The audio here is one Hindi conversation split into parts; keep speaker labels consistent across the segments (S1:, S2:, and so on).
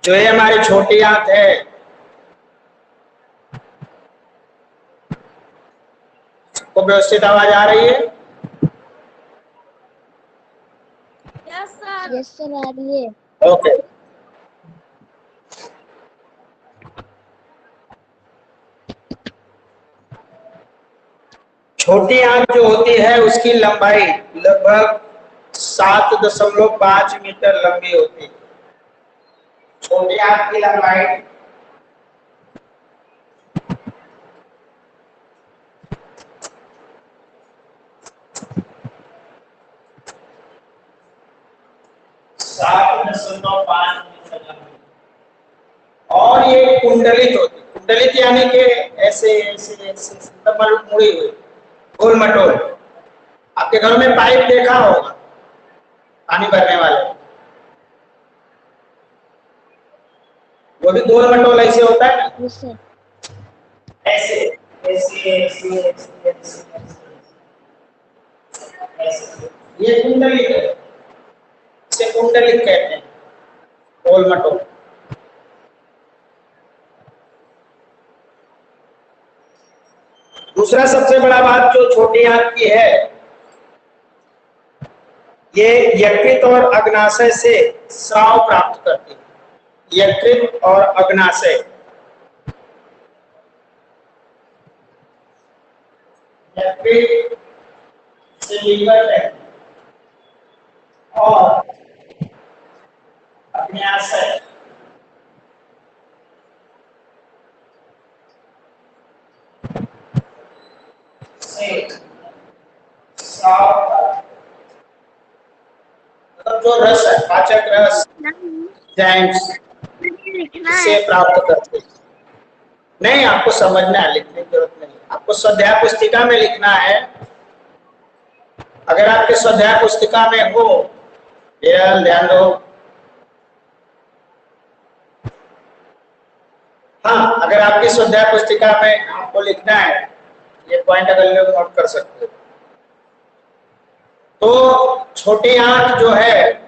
S1: जो ये हमारी छोटी आंत है, को व्यवस्थित आवाज आ रही है?
S2: Yes sir.
S3: यस सर, आ रही है।
S1: ओके। छोटी आंत जो होती है उसकी लंबाई लगभग 7.5 मीटर लंबी होती है। छोटी आंत की लंबाई 7.5 मीटर लंबी और ये कुंडलित होती। कुंडलित यानी कि ऐसे ऐसे ऐसे मुड़ी हुई, गोल मटोल। आपके घरों में पाइप देखा होगा पानी भरने वाले, वो भी गोल मटोल ऐसे होता है ना,
S3: यस सर।
S1: ऐसे ऐसे ऐसे ऐसे ऐसे। ये कुंडलित है, इसे कुंडलित कहते हैं, गोल मटोल। दूसरा सबसे बड़ा बात जो छोटी आंत की है, ये यकृत और अग्नाशय से स्राव प्राप्त करती है। यकृत और अग्नाशय, यकृत से लीवर है और अग्नाशय से स्राव, मतलब जो रस है, पाचक रस, एंजाइम्स से प्राप्त करते हैं। नहीं, आपको समझना है, लिखने की जरूरत नहीं। आपको स्वाध्याय पुस्तिका में लिखना है। अगर आपके स्वाध्याय पुस्तिका में हो, ध्यान दो। हाँ, अगर आपकी स्वाध्याय पुस्तिका में आपको लिखना है, ये पॉइंट अगर लोग नोट कर सकते हो, तो छोटी आंत जो है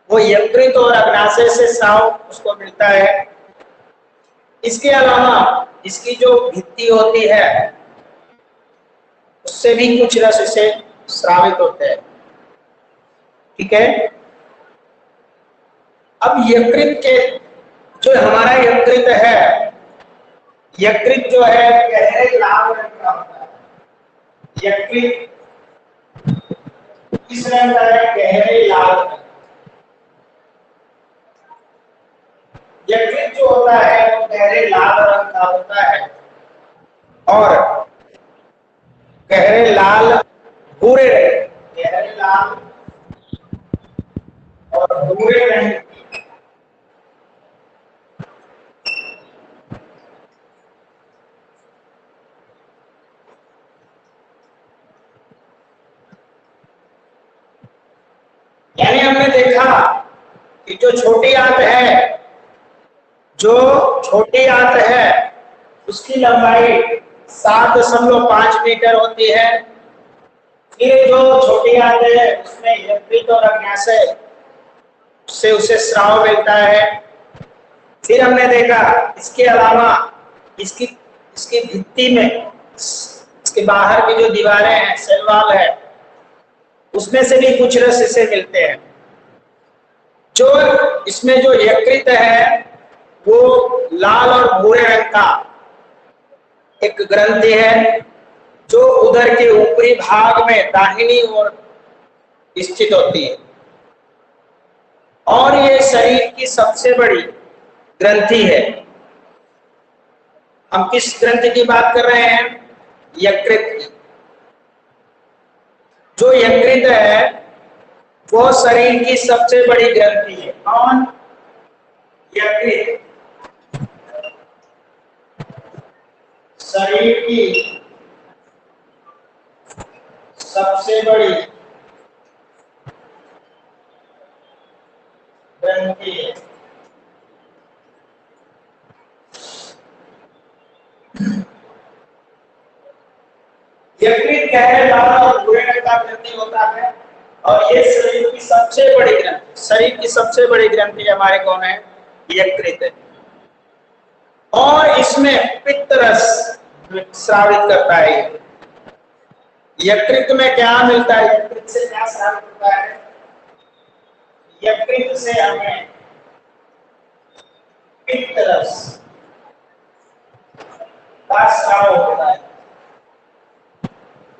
S1: वो यकृत और अग्नाशय से स्राव उसको मिलता है। इसके अलावा इसकी जो भित्ति होती है उससे भी कुछ रस इसे स्रावित होते हैं। ठीक है। अब यकृत के, जो हमारा यकृत है, यकृत जो है गहरे लाल रंग का होता है। यकृत किस रंग का है? गहरे लाल रंग। यकृत जो होता है वो गहरे लाल रंग का होता है और गहरे लाल भूरे रंग, गहरे लाल और भूरे रंग यानी हमने देखा कि जो छोटी आंत है, जो छोटी आंत है उसकी लंबाई 7.5 मीटर होती है। फिर जो छोटी आंत है उसमें यकृत और अग्नाशय से उसे स्राव मिलता है। फिर हमने देखा इसके अलावा इसकी इसकी भित्ति में, इसके बाहर की जो दीवारें हैं, सेल वॉल है, उसमें से भी कुछ रस इसे मिलते हैं। जो इसमें जो यकृत है वो लाल और भूरे रंग का एक ग्रंथि है जो उदर के ऊपरी भाग में दाहिनी ओर स्थित होती है और ये शरीर की सबसे बड़ी ग्रंथि है। हम किस ग्रंथि की बात कर रहे हैं? यकृत की। जो यकृत है वो शरीर की सबसे बड़ी ग्रंथि है। कौन? यकृत शरीर की सबसे बड़ी ग्रंथि है। यकृत गहरे लाल और भूरे रंग का ग्रंथि होता है और ये शरीर की सबसे बड़ी ग्रंथि, शरीर की सबसे बड़ी ग्रंथि हमारे कौन है? यकृत है, और इसमें पित्त रस स्रावित करता है। यकृत में क्या मिलता है, यकृत से क्या स्रावित होता है? यकृत से हमें पित्त रस का स्राव होता है।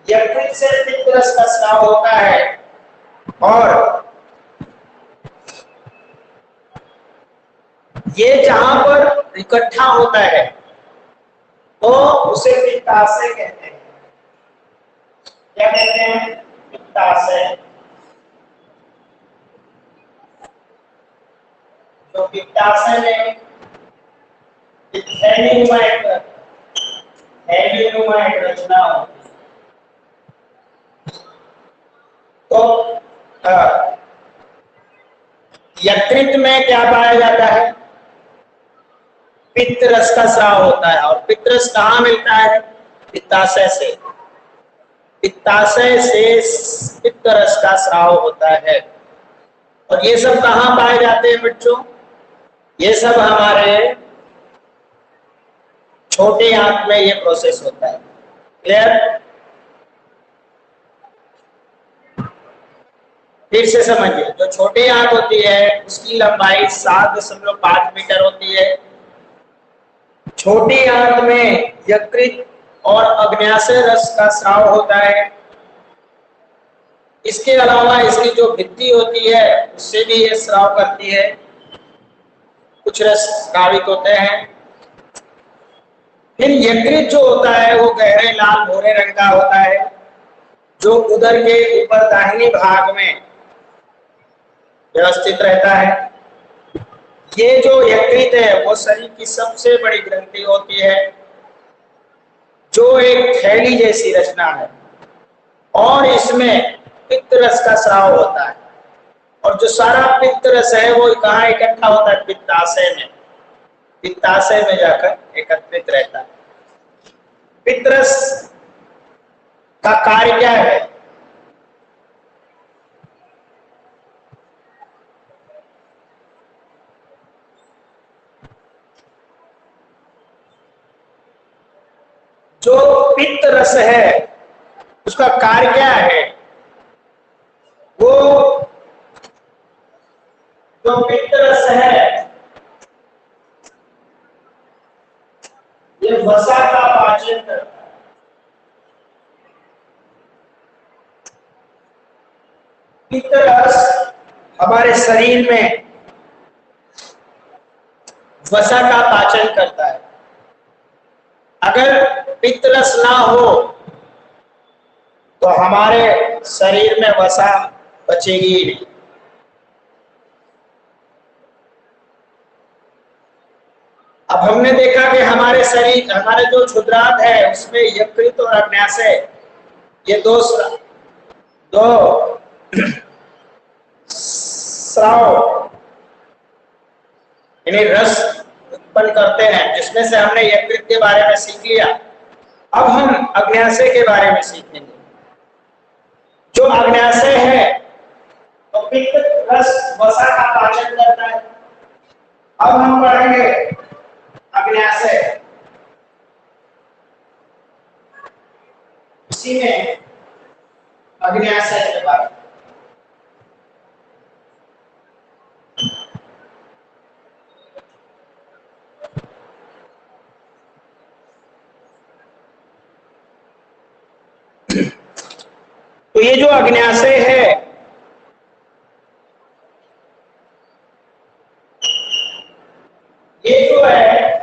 S1: यकृत से पित्त रस का स्राव होता है, और ये जहां पर इकट्ठा होता है तो उसे पित्ताशय कहते हैं। क्या कहते हैं? पित्ताशय। जो पित्ताशय में थैलीनुमा एक रचना होती है। तो यकृत में क्या पाया जाता है? पित्त रस का स्राव होता है, और पित्त रस कहाँ मिलता है? पित्ताशय से। पित्ताशय से पित्त रस का स्राव होता है। और ये सब कहाँ पाए जाते हैं बच्चों? ये सब हमारे छोटे आंत में ये प्रोसेस होता है। क्लियर? फिर से समझिए, जो छोटी आंत होती है उसकी लंबाई 7.5 मीटर होती है। छोटी आंत में यकृत और अग्न्याशय रस का स्राव होता है। इसके अलावा इसकी जो भित्ति होती है उससे भी ये स्राव करती है, कुछ रस स्रावित होते हैं। फिर यकृत जो होता है वो गहरे लाल भूरे रंग का होता है, जो उदर के ऊपर दाहिने भाग में व्यवस्थित रहता है। ये जो यकृत है वो शरीर की सबसे बड़ी ग्रंथि होती है, जो एक थैली जैसी रचना है, और इसमें पित्त रस का स्राव होता है। और जो सारा पित्त रस है वो कहाँ इकट्ठा होता है? पित्ताशय में। पित्ताशय में जाकर एकत्रित रहता है। पित्त रस का कार्य क्या है? जो पित्त रस है उसका कार्य क्या है? वो जो पित्त रस है ये वसा का पाचन करता है। पित्त रस हमारे शरीर में वसा का पाचन करता है। अगर पित्त रस ना हो तो हमारे शरीर में वसा बचेगी ही नहीं। अब हमने देखा कि हमारे शरीर, हमारे जो क्षुद्रांत है उसमें यकृत और अग्न्याशय ये दो स्राव यानी रस उत्पन्न करते हैं, जिसमें से हमने यकृत के बारे में सीख लिया। अब हम अग्न्याशय के बारे में सीखेंगे। जो अग्न्याशय है तो पित्त रस वसा का पाचन करता है। अब हम पढ़ेंगे अग्न्याशय। इसी में अग्न्याशय के बारे में तो ये जो अग्न्याशय है ये जो है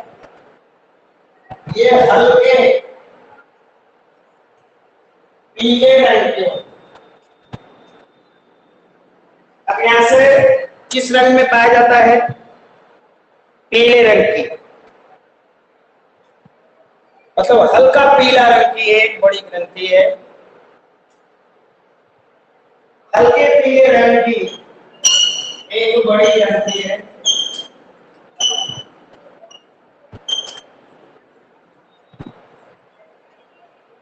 S1: ये हल्के पीले रंग के। अग्न्याशय किस रंग में पाया जाता है? पीले रंग की, मतलब हल्का पीला रंग की एक बड़ी ग्रंथि है। हल्के पीले रंग की एक बड़ी ग्रंथि है।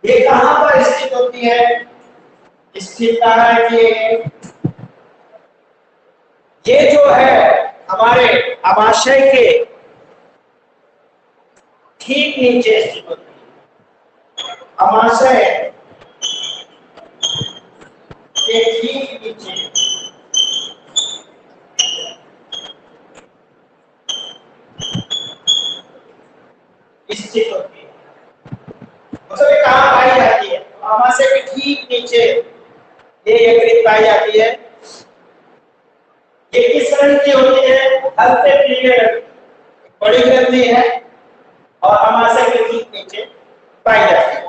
S1: ये कहां पर स्थित होती है? स्थित है कि ये जो है हमारे अमाशय के ठीक नीचे स्थित होती है। अमाशय के ठीक नीचे स्थित होती है। मतलब ये कहाँ पाई जाती है? अमाशय के ठीक नीचे ये यकृत पाई जाती है। ये किस रंग की होती है? हल्के पीले रंग की। बड़ी ग्रंथि है और अमाशय के ठीक नीचे पाई जाती है।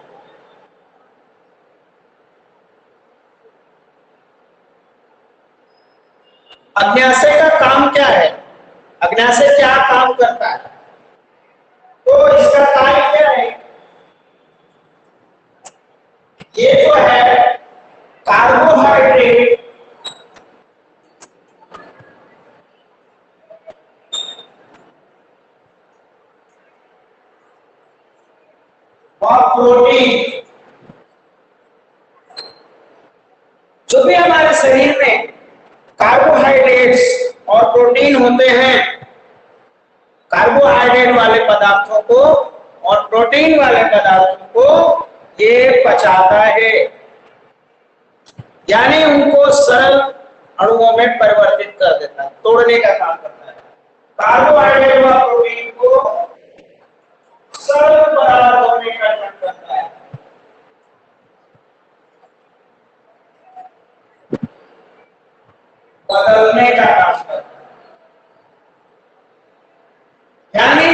S1: अग्न्याशय का काम क्या है? अग्न्याशय क्या काम करता है? तो इसका कार्य क्या है? ये जो है कार्बोहाइड्रेट और प्रोटीन, जो भी हमारे शरीर में कार्बोहाइड्रेट्स और प्रोटीन होते हैं, कार्बोहाइड्रेट वाले पदार्थों को और प्रोटीन वाले पदार्थों को ये पचाता है, यानी उनको सरल अणुओं में परिवर्तित कर देता है, तोड़ने का काम करता है। कार्बोहाइड्रेट व प्रोटीन को सरल पदार्थों में कन्वर्ट करता है। बदलने का काम करता है। यानी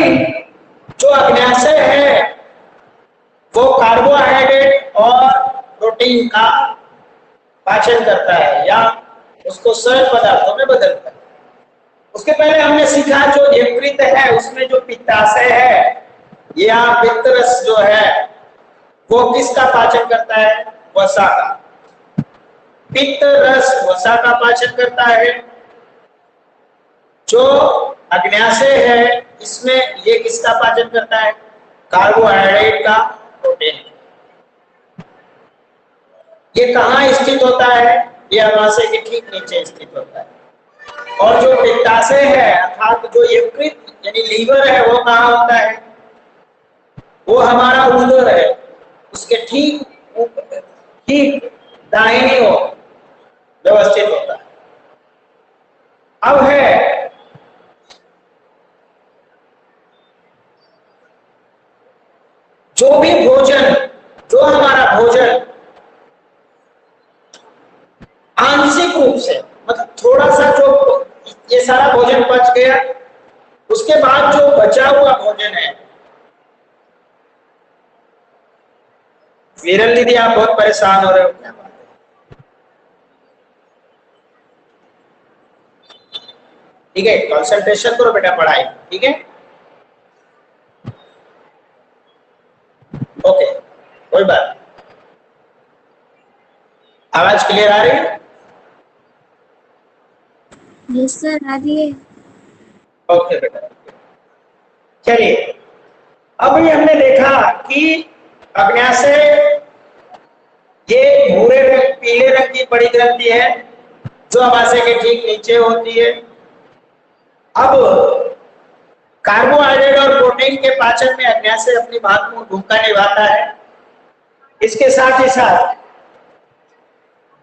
S1: जो अग्न्याशय है वो कार्बोहाइड्रेट और प्रोटीन का पाचन करता है या उसको सरल पदार्थों में बदलता है। उसके पहले हमने सीखा जो यकृत है उसमें जो पित्ताशय है या पित्तरस जो है वो किसका पाचन करता है? वसा का। पित्तरस वसा का पाचन करता है। जो अग्न्याशय है इसमें ये किसका पाचन करता है? कार्बोहाइड्रेट का, प्रोटीन। ये कहाँ स्थित होता है? ये अग्न्याशय के ठीक नीचे स्थित होता है। और जो पित्ताशय है अर्थात जो यकृत यानी लीवर है वो कहाँ होता है? वो हमारा उदर है, उसके ठीक दाहिनी ओर व्यवस्थित होता है। अब है जो भी भोजन, जो हमारा भोजन आंशिक रूप से मतलब थोड़ा सा जो ये सारा भोजन पच गया, उसके बाद जो बचा हुआ भोजन है, विरल दीदी आप बहुत परेशान हो रहे हो, क्या बात है? ठीक है, कंसंट्रेशन करो बेटा पढ़ाई, ठीक है, ओके, कोई बात। आवाज क्लियर आ रही है?
S2: यस सर, आ रही है।
S1: ओके बेटा, चलिए अब ये हमने देखा कि अग्न्याशय ये भूरे रंग पीले रंग की बड़ी ग्रंथि है जो अमाशय के ठीक नीचे होती है। अब कार्बोहाइड्रेट और प्रोटीन के पाचन में अग्न्याशय अपनी महत्वपूर्ण भूमिका निभाता है। इसके साथ ही साथ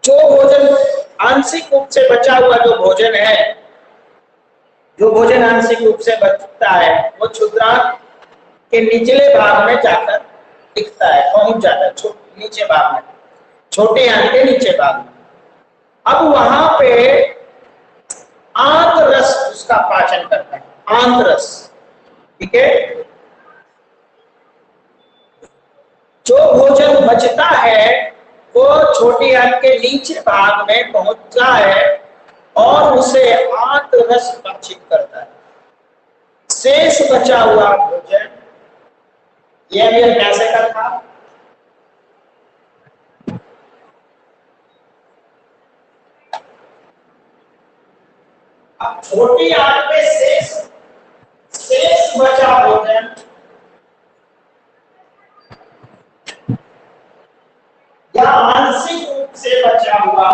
S1: जो भोजन आंशिक रूप से बचा हुआ जो भोजन है, जो भोजन आंशिक रूप से बचता है वो क्षुद्रांत के निचले भाग में जाकर टिकता है, पहुंच जाता है नीचे भाग में, छोटे आंत के नीचे भाग में। अब वहां पे आंत रस उसका पाचन करता है, आंत रस, ठीक है। जो भोजन बचता है वो छोटी आंत के नीचे भाग में पहुंचता है और उसे आंत रस भक्षित करता है। शेष बचा हुआ भोजन यह भी अग्न्याशय का था। अब छोटी आंत में शेष बचा भोजन या आंशिक रूप से बचा हुआ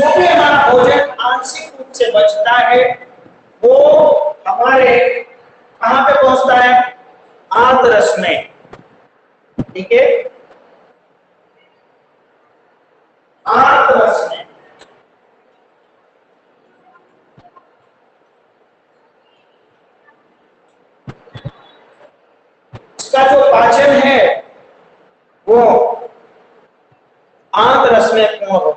S1: जो भी हमारा भोजन आंशिक रूप से बचता है वो हमारे कहां पे पहुंचता है? आंतरस में। ठीक है, आंतरस में। इसका जो पाचन है वो आंतरस में पूर्ण होता है।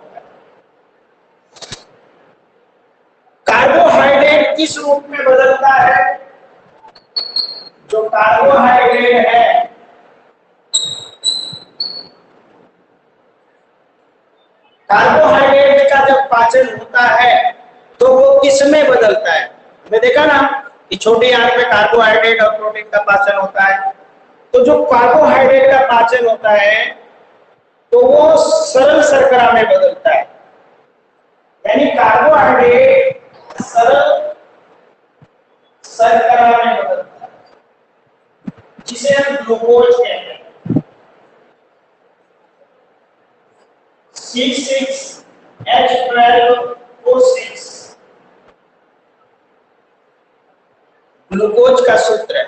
S1: कार्बोहाइड्रेट किस रूप में बदलता है? जो कार्बोहाइड्रेट है कार्बोहाइड्रेट का जब पाचन होता है तो वो किस में बदलता है? हमने देखा ना कि छोटी आंत में कार्बोहाइड्रेट और प्रोटीन का पाचन होता है। तो जो कार्बोहाइड्रेट का पाचन होता है तो वो सरल शर्करा में बदलता है, यानी कार्बोहाइड्रेट सरल शर्करा में बदलता है, जिसे हम ग्लूकोज कहते हैं। C6H12O6 ग्लूकोज का सूत्र है।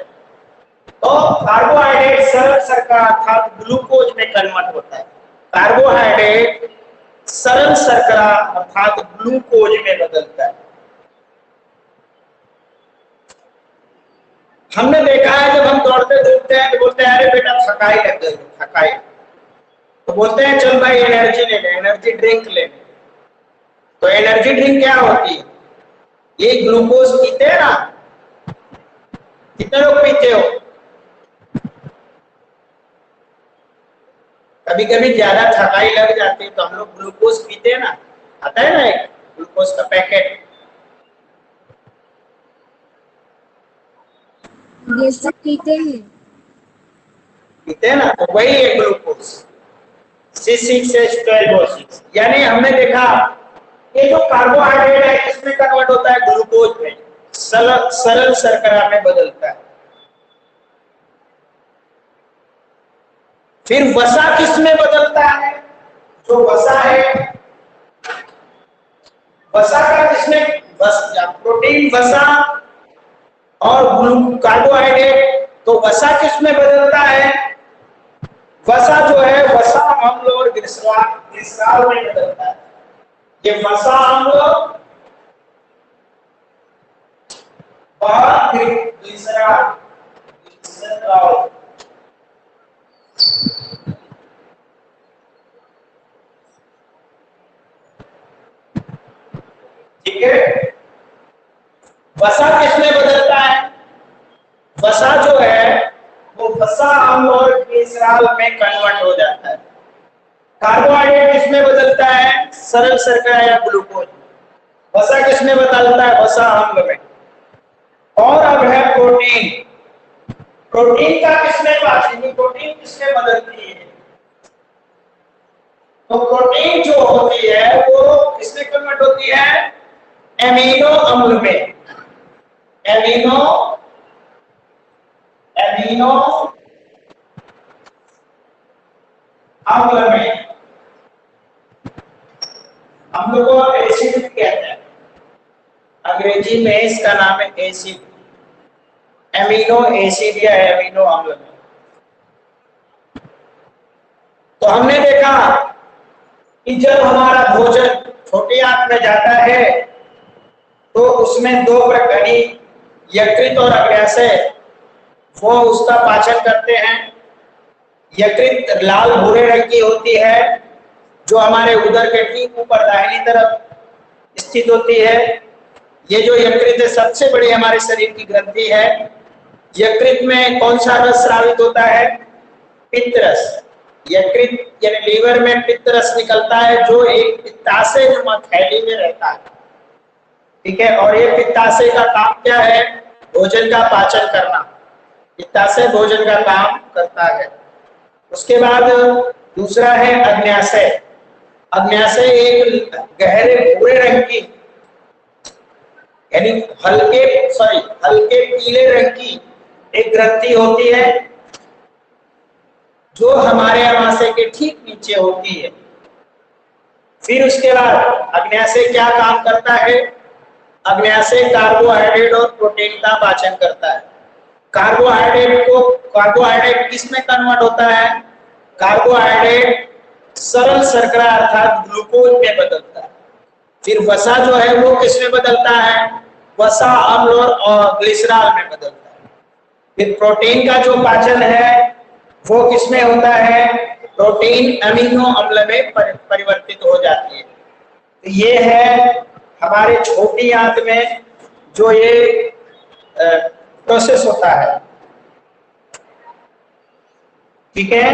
S1: तो कार्बोहाइड्रेट सरल शर्करा अर्थात ग्लूकोज में कन्वर्ट होता है। कार्बोहाइड्रेट सरल शर्करा अर्थात ग्लूकोज में बदलता है। हमने देखा है जब हम दौड़ते धूपते हैं तो बोलते हैं अरे बेटा थकाई लग गई, थकाई, तो बोलते हैं चल भाई एनर्जी ले ले, एनर्जी ड्रिंक ले ले। तो एनर्जी ड्रिंक क्या होती है? ये ग्लूकोज पीते हैं ना, कितने लोग पीते हो? कभी कभी ज्यादा थकाई लग जाती है तो हम लोग ग्लूकोज पीते हैं ना, आता है ना एक ग्लूकोज का पैकेट।
S2: ये सब पीते हैं।
S1: पीते हैं ना, तो वही है ग्लूकोज C6H12O6। यानी हमने देखा ये जो कार्बोहाइड्रेट है किसमें कन्वर्ट होता है? ग्लूकोज में, सरल शर्करा में बदलता है। फिर वसा किसमें बदलता है? जो वसा है, वसा का किसमें? प्रोटीन वसा और कार्बोहाइड्रेट। तो वसा किसमें बदलता है? वसा जो है वसा अम्ल और ग्लिसरॉल में बदलता है। ये वसा अम्ल और ग्लिसरॉल, ठीक है। वसा किसमें बदलता है? वसा जो है वो वसा अम्ल और ग्लिसरॉल में कन्वर्ट हो जाता है। कार्बोहाइड्रेट किसमें बदलता है? सरल शर्करा या ग्लूकोज। वसा किसमें बदलता है? वसा अम्ल में। और अब है प्रोटीन। प्रोटीन का किसमें पाचन? प्रोटीन किसमें बदलती है? तो प्रोटीन जो होती है वो किसमें कन्वर्ट होती है? एमिनो अम्ल में। एमिनो अम्ल में। हम लोग को एसिड कहते हैं, अंग्रेजी में इसका नाम है एसिड, एमिनो एसिड या एमिनो अम्ल में। तो हमने देखा कि जब हमारा भोजन छोटी आंत में जाता है तो उसमें दो प्रकनी यकृत और अग्न्याशय वो उसका पाचन करते हैं। यकृत लाल भूरे रंग की होती है जो हमारे उदर के ठीक ऊपर दाहिनी तरफ स्थित होती है। ये जो यकृत है सबसे बड़ी हमारे शरीर की ग्रंथि है। यकृत में कौन सा रस स्रावित होता है? पित्तरस। यकृत यानी लीवर में पित्तरस निकलता है जो एक पित्ताशय नुमा थैली में रहता है, ठीक है। और ये पित्ताशय का काम क्या है? भोजन का पाचन करना। पित्ताशय भोजन का काम करता है। उसके बाद दूसरा है अग्न्याशय। अग्न्याशय एक गहरे भूरे रंग की यानी हल्के पीले रंग की एक ग्रंथि होती है जो हमारे अमाशय के ठीक नीचे होती है। फिर उसके बाद अग्न्याशय क्या काम करता है? अग्न्याशय कार्बोहाइड्रेट और प्रोटीन का पाचन करता है। कार्बोहाइड्रेट किस में कन्वर्ट होता है? कार्बोहाइड्रेट सरल शर्करा अर्थात ग्लूकोज में बदलता है। फिर वसा जो है वो किस में बदलता है? वसा अम्ल और ग्लिसरॉल में बदलता है। फिर प्रोटीन का जो पाचन है वो किसमें होता है? प्रोटीन अमीनो अम्ल में परिवर्तित हो जाती है। तो ये है हमारे छोटी आंत में जो ये प्रोसेस होता है। ठीक है,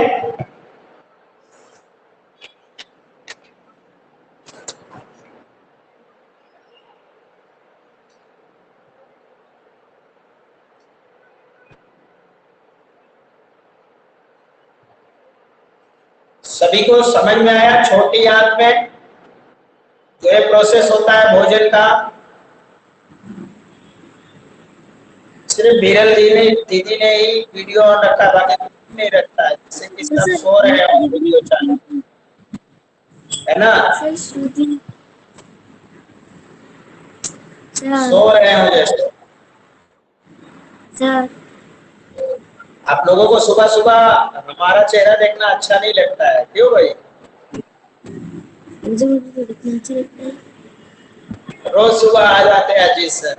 S1: सभी को समझ में आया? छोटी आंत में जो है प्रोसेस होता है भोजन का। सिर्फ विरल जी ने दीदी ने ही वीडियो ऑन रखा, बाकी नहीं रखता है, जिससे कि सब सो रहे हैं वीडियो चालू है ना, सो रहे हैं जैसे।
S2: सर
S1: आप लोगों को सुबह सुबह हमारा चेहरा देखना अच्छा नहीं लगता है, क्यों भाई?
S2: मुझे देखना अच्छा लगता है।
S1: रोज सुबह आ जाते हैं अजीत सर।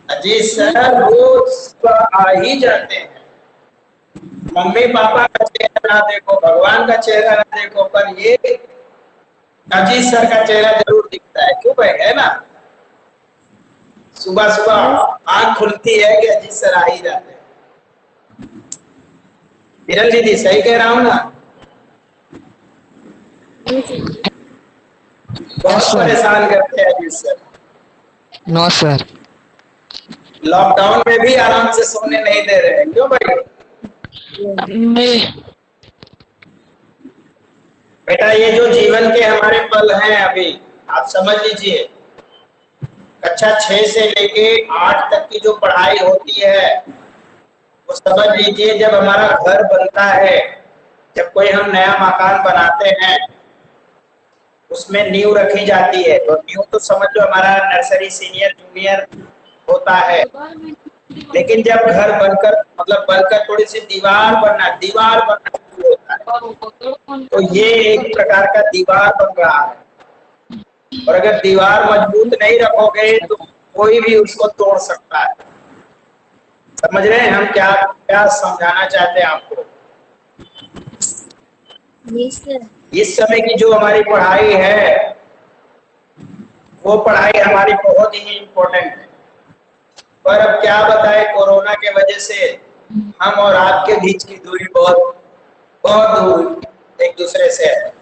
S1: अजीत सर रोज सुबह आ ही जाते हैं। मम्मी पापा का चेहरा ना देखो, भगवान का चेहरा ना देखो, पर ये अजीत सर का चेहरा जरूर दिखता है, क्यों भाई? है ना, सुबह सुबह आंख खुलती है कि अजीत सर आ ही जाते हैं। विरल दीदी सही कह रहा हूँ ना? बहुत परेशान करते हैं Ajit sir.
S3: No sir.
S1: Lockdown में भी आराम से सोने नहीं दे रहे हैं, क्यों भाई?
S3: नहीं
S1: बेटा, ये जो जीवन के हमारे पल हैं अभी, आप समझ लीजिए, कक्षा 6 से लेके 8 तक की जो पढ़ाई होती है वो समझ लीजिए जब हमारा घर बनता है, जब कोई हम नया मकान बनाते हैं, उसमें नींव रखी जाती है। तो नींव तो समझ लो हमारा नर्सरी सीनियर जूनियर होता है, लेकिन जब घर बनकर थोड़ी सी दीवार बनना शुरू होता है, तो ये एक प्रकार का दीवार बन रहा है। और अगर दीवार मजबूत नहीं रखोगे तो कोई भी उसको तोड़ सकता है। समझ रहे हैं हम क्या क्या समझाना चाहते हैं आपको? इस समय की जो हमारी पढ़ाई है वो पढ़ाई हमारी बहुत ही इम्पोर्टेंट है, पर अब क्या बताएं, कोरोना के वजह से हम और आपके बीच की दूरी बहुत बहुत दूर एक दूसरे से है।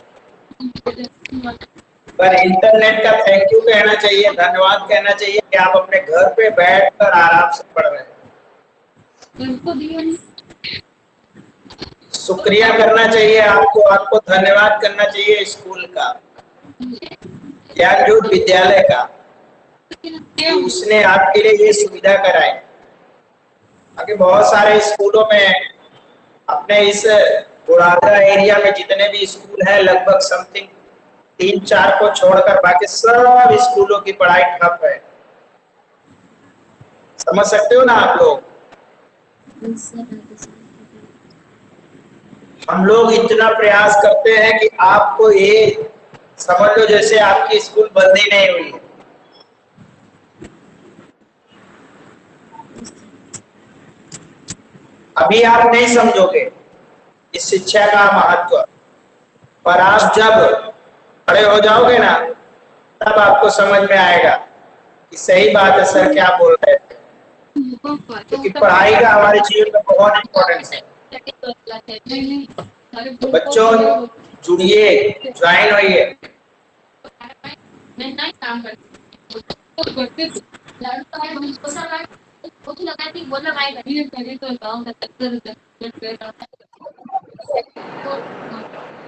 S1: पर इंटरनेट का थैंक यू कहना चाहिए, धन्यवाद कहना चाहिए कि आप अपने घर पे बैठकर आराम से पढ़ रहे हैं। शुक्रिया करना चाहिए आपको धन्यवाद करना चाहिए स्कूल का, ज्ञानज्योत विद्यालय का, कि उसने आपके लिए ये सुविधा कराई। बाकी बहुत सारे स्कूलों में अपने इस बुढ़ादा एरिया में जितने भी स्कूल हैं, लगभग समथिंग 3-4 को छोड़कर बाकी सब स्कूलों की पढ़ाई ठप है। समझ सकते हो ना आप लोग? हम लोग इतना प्रयास करते हैं कि आपको ये समझ लो जैसे आपकी स्कूल बंद ही नहीं हुई है। अभी आप नहीं समझोगे इस शिक्षा का महत्व, पर आप जब बड़े हो जाओगे ना तब आपको समझ में आएगा कि सही बात है सर क्या बोल रहे थे, क्योंकि पढ़ाई का हमारे जीवन में बहुत इम्पोर्टेंस है। तो बच्चों जुड़िए, ज्वाइन होइए।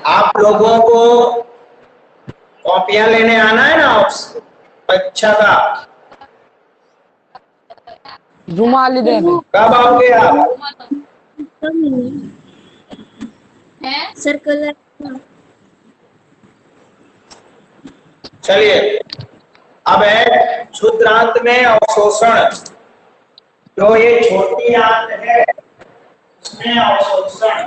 S1: आप लोगों को कॉपियां लेने आना है ना परीक्षा का?
S3: रुमाल दे दो।
S1: कब आओगे आप?
S2: सर कल
S1: चलिए, अब है क्षुद्रांत में अवशोषण। जो ये छोटी आंत है उसमें अवशोषण।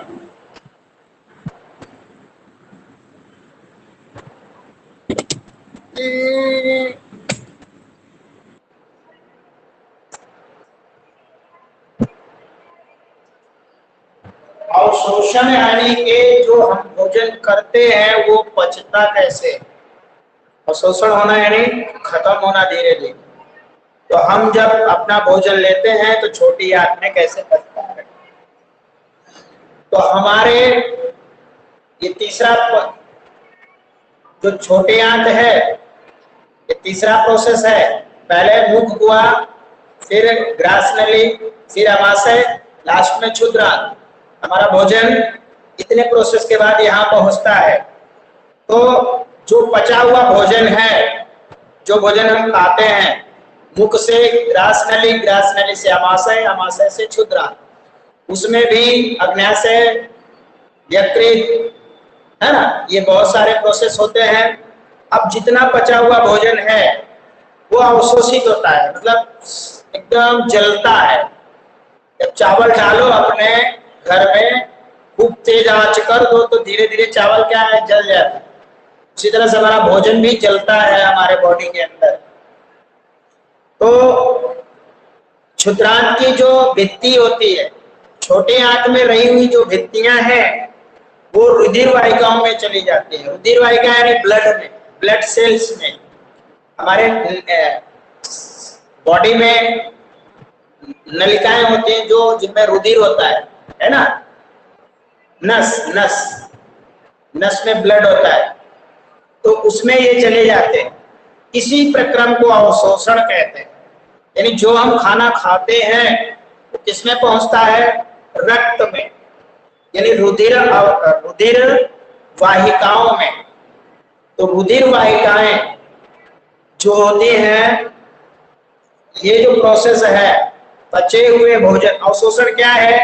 S1: अवशोषण यानी कि जो हम भोजन करते हैं वो पचता कैसे। अवशोषण होना यानी खत्म होना धीरे धीरे। तो हम जब अपना भोजन लेते हैं तो छोटी आंत में कैसे पचता है। तो हमारे ये तीसरा जो छोटी आंत है ये तीसरा प्रोसेस है। पहले मुख हुआ, फिर ग्रास नली, फिर अमाशय, लास्ट में क्षुद्रांत। हमारा भोजन इतने प्रोसेस के बाद यहाँ पहुंचता है। तो जो पचा हुआ भोजन है, जो भोजन हम खाते हैं, मुख से ग्रास नली, ग्रास नली से अमाशय, अमाशय से क्षुद्रांत, उसमें भी अग्न्याशय, यकृत, है ना, ये बहुत सारे प्रोसेस होते हैं। अब जितना पचा हुआ भोजन है वो अवशोषित होता है, मतलब एकदम जलता है। जब चावल डालो अपने घर में, खूब तेज आंच कर दो तो धीरे धीरे चावल क्या है, जल जाता है। उसी तरह से हमारा भोजन भी जलता है हमारे बॉडी के अंदर। तो क्षुद्रांत की जो भित्ति होती है, छोटे आंत में रही हुई जो भित्तियां हैं वो रुधिर वाहिकाओं में चली जाती है। रुधिर वाहिका यानी ब्लड में, ब्लड सेल्स में। हमारे बॉडी में नलिकाएं होती हैं जो जिनमें रुधिर होता है ना। नस नस नस में ब्लड होता है, तो उसमें ये चले जाते हैं। इसी प्रक्रम को अवशोषण कहते हैं। यानी जो हम खाना खाते हैं वो किसमें पहुंचता है, रक्त में, यानी रुधिर वाहिकाओं में। तो रुधिर वाहिकाएं जो होती हैं, ये जो प्रोसेस है पचे हुए भोजन, अवशोषण क्या है,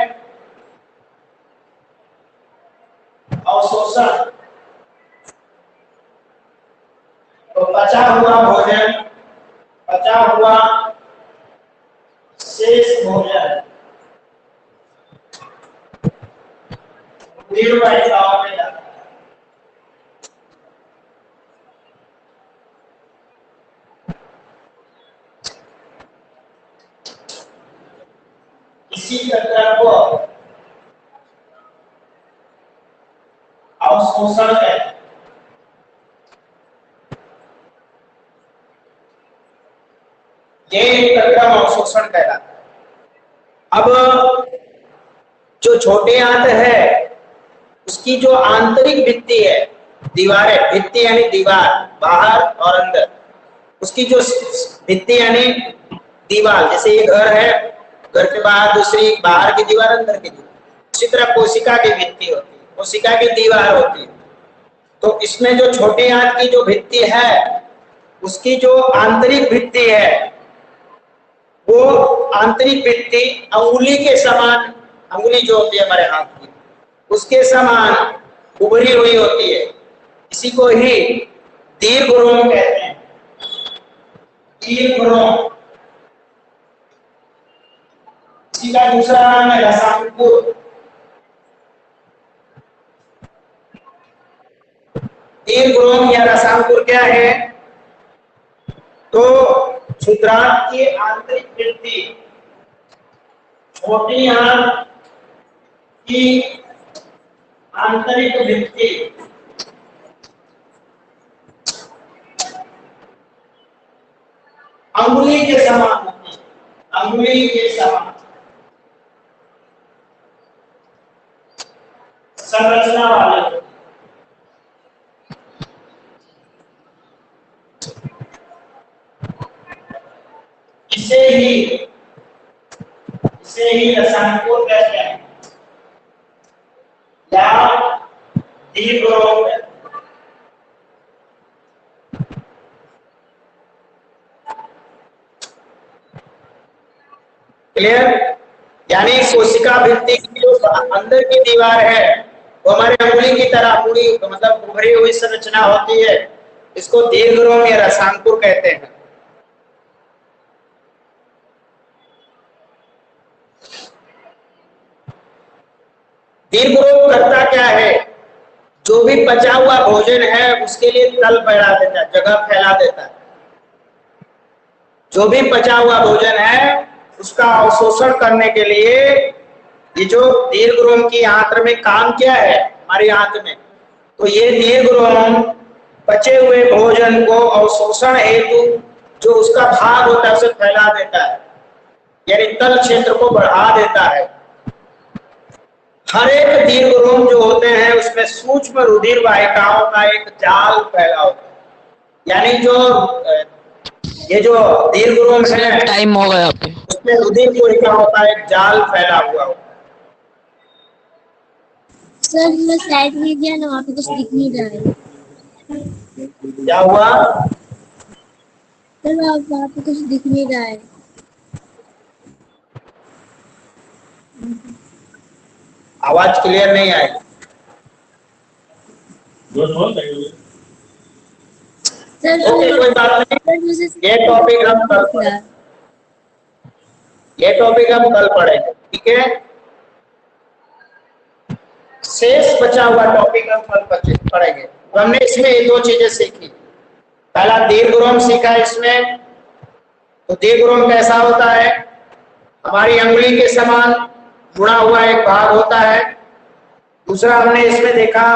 S1: अवशोषण तो पचा हुआ भोजन, पचा हुआ शेष भोजन रुधिर वाहिकाओं में जाता है। इसी प्रक्रिया को अवशोषण कहते हैं। ये प्रक्रम अवशोषण कहलाता है। अब जो छोटे आंत है उसकी जो आंतरिक भित्ति है, दीवारें, भित्ति यानी दीवार, बाहर और अंदर, उसकी जो भित्ति यानी दीवार, जैसे ये घर है, घर के बाहर दूसरी, बाहर की दीवार, अंदर की दीवार, उसी तरह कोशिका की भित्ति होती है, कोशिका की दीवार होती है। तो इसमें जो छोटी आंत की जो भित्ति है उसकी जो आंतरिक भित्ति है वो आंतरिक भित्ति अंगुली के समान, अंगुली जो होती है हमारे हाथ की, उसके समान उभरी हुई होती है। इसी को ही दीर्घरोम कहते हैं। दीर्घरोम, इसी का दूसरा नाम है रसांकुर। दीर्घरोम या रसांकुर क्या है, तो क्षुद्रांत की आंतरिक भित्ति, छोटी आंत की आंतरिक भित्ति अंगुली के समान होती है, अंगुली के समान संरचना वाले। इसे ही रसांकुर कहते हैं या दीर्घरोम कहते हैं। क्लियर? यानी कोशिका भित्ति की जो अंदर की दीवार है वो हमारे अंगुली की तरह पूरी, मतलब उभरी हुई संरचना होती है, इसको दीर्घरोम या रसांकुर कहते हैं। दीर्घरोम करता क्या है, जो भी बचा हुआ भोजन है उसके लिए तल बढ़ा देता है, जगह फैला देता है। जो भी बचा हुआ भोजन है उसका अवशोषण करने के लिए ये जो दीर्घरोम की आंत्र में काम क्या है हमारी आंत में, तो ये दीर्घरोम बचे हुए भोजन को अवशोषण हेतु जो उसका भाग होता है उसे फैला देता है, यानी तल क्षेत्र को बढ़ा देता है। हर एक दीर्घरोम जो होते हैं उसमें सूक्ष्म रुधिर वाहिकाओं का एक जाल फैला होता है, यानी जो ये जो दीर्घरोम है
S3: टाइम हो गया पे।
S1: उसमें रुधिर कोशिकाओं का एक जाल फैला हुआ होता है।
S2: सर मैं साइड में गया ना, वहाँ पे कुछ दिख नहीं रहा है।
S1: क्या हुआ?
S2: सर वहाँ पे कुछ दिख नहीं रहा है।
S1: आवाज क्लियर नहीं आई।
S2: सर
S1: ओके, कोई बात नहीं, ये टॉपिक हम कल पढ़ेंगे। ये टॉपिक हम कल पढ़ेंगे, ठीक है। शेष बचा हुआ टॉपिक हम कल पढ़ेंगे। तो हमने इसमें ये दो चीजें सीखी। पहला दीर्घरोम सीखा इसमें, तो दीर्घरोम कैसा होता है, हमारी अंगुली के समान जुड़ा हुआ एक भाग होता है। दूसरा हमने इसमें देखा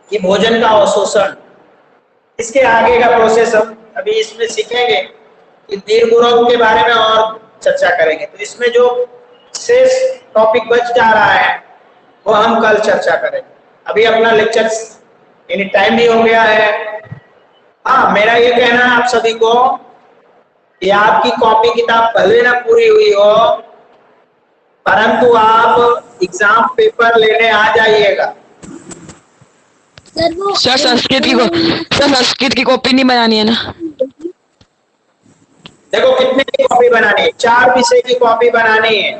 S1: कि भोजन का अवशोषण, इसके आगे का प्रोसेस हम अभी इसमें सीखेंगे कि दीर्घरोम के बारे में और चर्चा करेंगे। तो इसमें जो शेष टॉपिक बच जा रहा है वो हम कल चर्चा करेंगे। अभी अपना लेक्चर यानी टाइम भी हो गया है। हाँ, मेरा ये कहना है आप सभी को कि आपकी कॉपी किताब भले ना पूरी हुई हो, परंतु आप एग्जाम पेपर लेने आ जाइएगा।
S3: सर संस्कृत की कॉपी नहीं बनानी है ना?
S1: देखो कितने की कॉपी बनानी है, 4 विषय की कॉपी बनानी है।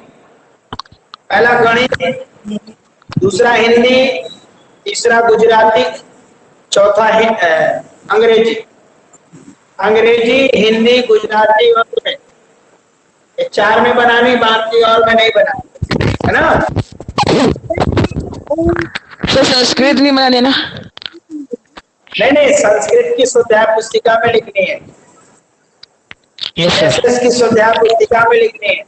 S1: पहला गणित, दूसरा हिंदी, तीसरा गुजराती, चौथा अंग्रेजी। अंग्रेजी, हिंदी, गुजराती और गणित, ये 4 में बनानी, बाकी और में नहीं बनानी, है ना।
S3: सर संस्कृत नहीं बनानी है ना?
S1: नहीं, संस्कृत की स्वाध्याय पुस्तिका में लिखनी है। एसएस की स्वाध्याय पुस्तिका में लिखनी है।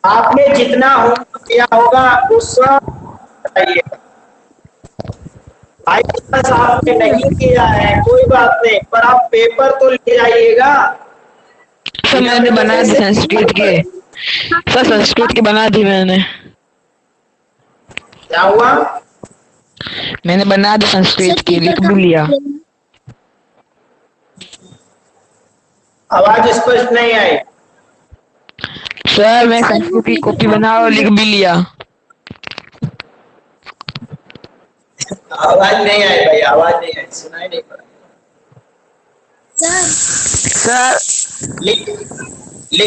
S1: आपने जितना होमवर्क किया होगा वो सब बताइएगा। आपने नहीं किया है कोई बात नहीं, पर आप पेपर तो ले जाइएगा।
S3: सर मैंने बना दी संस्कृत की, सर संस्कृत की बना दी मैंने।
S1: क्या हुआ?
S3: मैंने बना दी संस्कृत की, लिख भी लिया।
S1: आवाज स्पष्ट नहीं आई।
S3: सर मैं संस्कृत की कॉपी बना और लिख भी लिया।
S1: आवाज नहीं आई भाई, आवाज नहीं आई, सुनाई नहीं पड़ा।
S3: सर
S1: लिख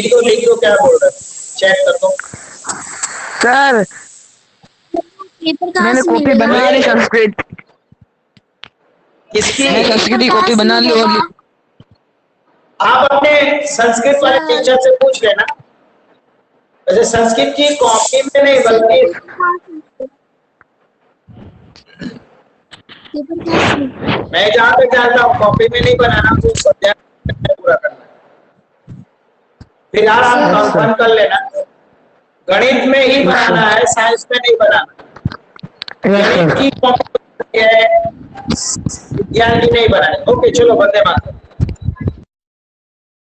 S1: दो क्या बोल रहे, चेक कर दो।
S3: सर मैंने कॉपी बना ली संस्कृत।
S1: किसकी?
S3: मैं संस्कृत की कॉपी बना ली और
S1: आप अपने संस्कृत वाले टीचर से पूछ लेना। वैसे संस्कृत की कॉपी में नहीं बल्कि मैं जहाँ तक जानता हूँ कॉपी में नहीं बनाना, तो स्वाध्याय पूरा करना। फिलहाल आप कंफर्म कर लेना, गणित में ही बनाना है, साइंस में नहीं बनाना। गणित की कॉपी है, विज्ञान की नहीं बनानी। ओके, चलो, वंदे मातरम।